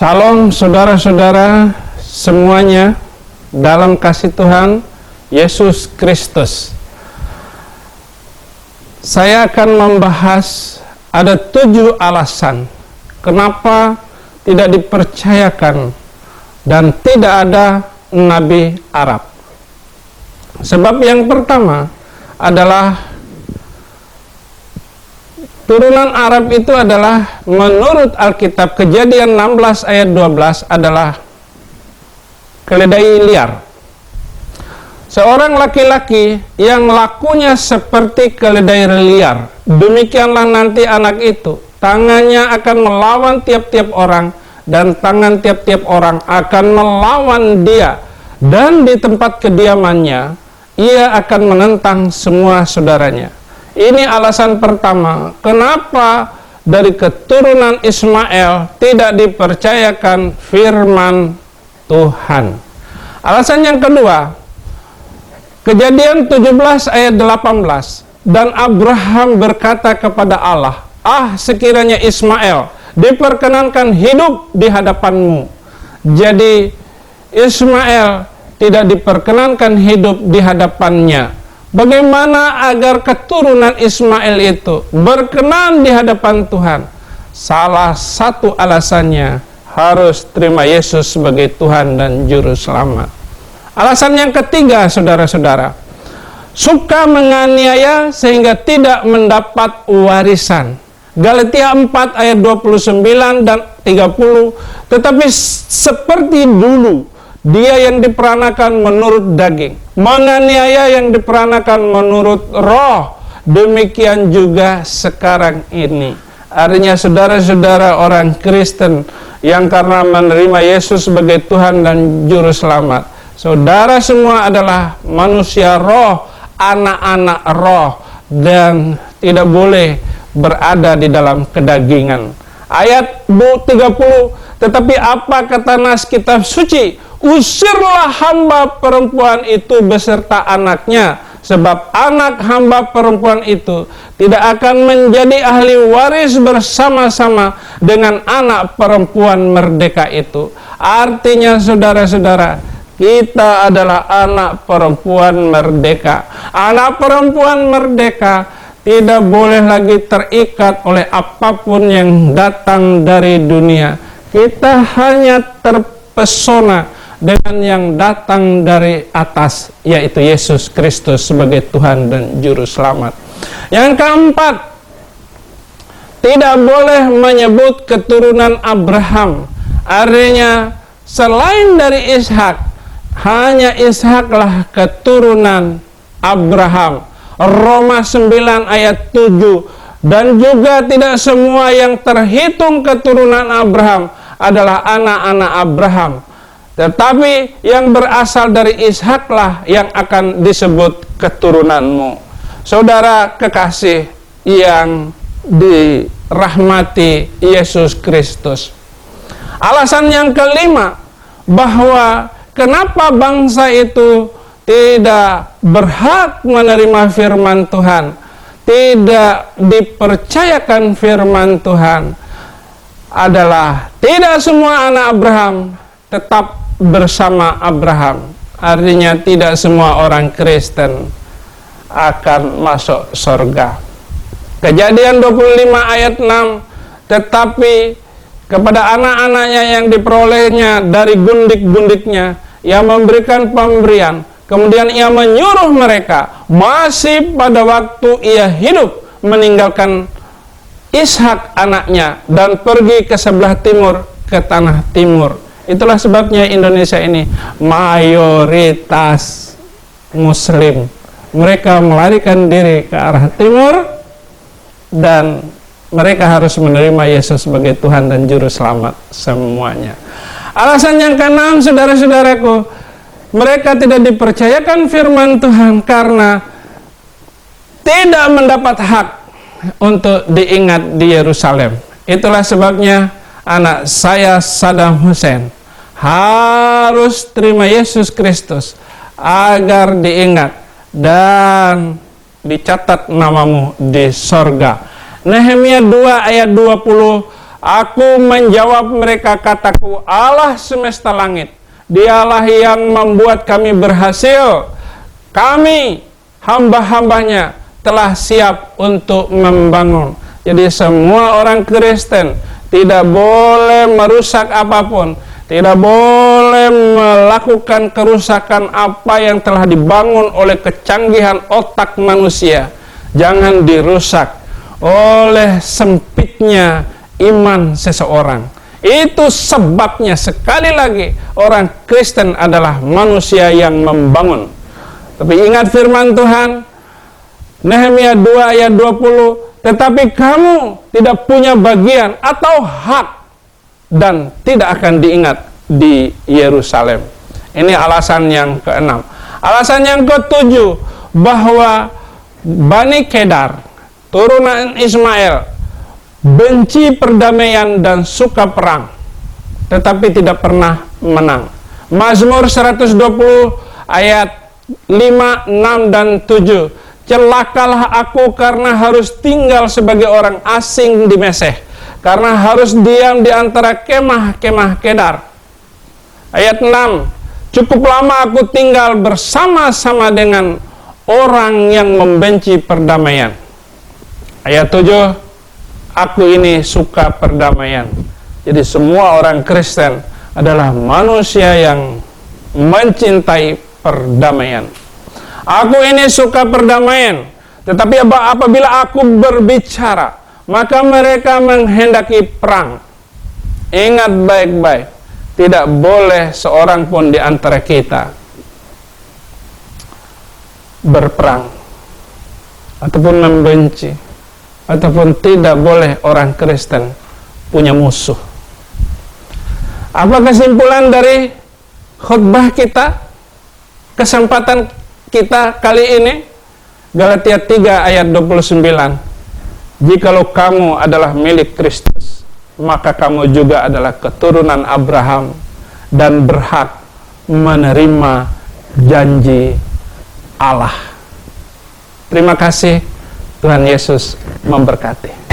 Salam saudara-saudara semuanya dalam kasih Tuhan Yesus Kristus. Saya akan membahas ada 7 alasan kenapa tidak dipercayakan dan tidak ada Nabi Arab. Sebab yang pertama adalah turunan Arab itu adalah menurut Alkitab Kejadian 16 ayat 12 adalah keledai liar. Seorang laki-laki yang lakunya seperti keledai liar, demikianlah nanti anak itu. Tangannya akan melawan tiap-tiap orang dan tangan tiap-tiap orang akan melawan dia. Dan di tempat kediamannya ia akan menentang semua saudaranya. Ini alasan pertama, kenapa dari keturunan Ismail tidak dipercayakan firman Tuhan. Alasan yang kedua, Kejadian 17 ayat 18, dan Abraham berkata kepada Allah, sekiranya Ismail diperkenankan hidup di hadapanmu. Jadi Ismail tidak diperkenankan hidup di hadapannya. Bagaimana agar keturunan Ismail itu berkenan di hadapan Tuhan? Salah satu alasannya harus terima Yesus sebagai Tuhan dan Juru Selamat. Alasan yang ketiga, saudara-saudara, suka menganiaya sehingga tidak mendapat warisan. Galatia 4 ayat 29 dan 30, tetapi seperti dulu dia yang diperanakan menurut daging, menganiaya yang diperanakan menurut roh, demikian juga sekarang ini. Artinya saudara-saudara orang Kristen yang karena menerima Yesus sebagai Tuhan dan Juru Selamat, saudara semua adalah manusia roh, anak-anak roh, dan tidak boleh berada di dalam kedagingan. Ayat 30, tetapi apa kata nas kitab suci? Usirlah hamba perempuan itu beserta anaknya, sebab anak hamba perempuan itu tidak akan menjadi ahli waris bersama-sama dengan anak perempuan merdeka itu. Artinya saudara-saudara, kita adalah anak perempuan merdeka. Anak perempuan merdeka tidak boleh lagi terikat oleh apapun yang datang dari dunia. Kita hanya terpesona dengan yang datang dari atas, yaitu Yesus Kristus sebagai Tuhan dan Juru Selamat. Yang keempat, tidak boleh menyebut keturunan Abraham. Artinya selain dari Ishak, hanya Ishaklah keturunan Abraham. Roma 9 ayat 7, dan juga tidak semua yang terhitung keturunan Abraham adalah anak-anak Abraham, tetapi yang berasal dari Ishaklah yang akan disebut keturunanmu. Saudara kekasih yang dirahmati Yesus Kristus. Alasan yang kelima, bahwa kenapa bangsa itu tidak berhak menerima firman Tuhan, tidak dipercayakan firman Tuhan, adalah tidak semua anak Abraham tetap bersama Abraham. Artinya tidak semua orang Kristen akan masuk surga. Kejadian 25 ayat 6, tetapi kepada anak-anaknya yang diperolehnya dari gundik-gundiknya, ia memberikan pemberian. Kemudian ia menyuruh mereka masih pada waktu ia hidup meninggalkan Ishak anaknya dan pergi ke sebelah timur, ke tanah timur. Itulah sebabnya Indonesia ini mayoritas Muslim. Mereka melarikan diri ke arah timur dan mereka harus menerima Yesus sebagai Tuhan dan Juru Selamat semuanya. Alasan yang keenam, saudara-saudaraku, mereka tidak dipercayakan firman Tuhan karena tidak mendapat hak untuk diingat di Yerusalem. Itulah sebabnya anak saya Saddam Hussein harus terima Yesus Kristus agar diingat dan dicatat namamu di sorga. Nehemia 2 ayat 20, Aku menjawab mereka kataku, Allah semesta langit, Dialah yang membuat kami berhasil. Kami, hamba-hambanya, telah siap untuk membangun. Jadi semua orang Kristen tidak boleh merusak apapun, tidak boleh melakukan kerusakan apa yang telah dibangun oleh kecanggihan otak manusia. Jangan dirusak oleh sempitnya iman seseorang. Itu sebabnya sekali lagi orang Kristen adalah manusia yang membangun. Tapi ingat firman Tuhan, Nehemia 2 ayat 20, tetapi kamu tidak punya bagian atau hak dan tidak akan diingat di Yerusalem. Ini alasan yang keenam. Alasan yang ketujuh, bahwa Bani Kedar, turunan Ismail, benci perdamaian dan suka perang, tetapi tidak pernah menang. Mazmur 120 ayat 5, 6, dan 7. Celakalah aku karena harus tinggal sebagai orang asing di Meseh, karena harus diam di antara kemah-kemah Kedar. Ayat 6. Cukup lama aku tinggal bersama-sama dengan orang yang membenci perdamaian. Ayat 7. Aku ini suka perdamaian. Jadi semua orang Kristen adalah manusia yang mencintai perdamaian. Aku ini suka perdamaian, tetapi apabila aku berbicara, maka mereka menghendaki perang. Ingat baik-baik, tidak boleh seorang pun di antara kita berperang ataupun membenci, ataupun tidak boleh orang Kristen punya musuh. Apa kesimpulan dari khutbah kita, kesempatan kita kali ini? Galatia 3 ayat 29. Jikalau kamu adalah milik Kristus, maka kamu juga adalah keturunan Abraham dan berhak menerima janji Allah. Terima kasih. Tuhan Yesus memberkati.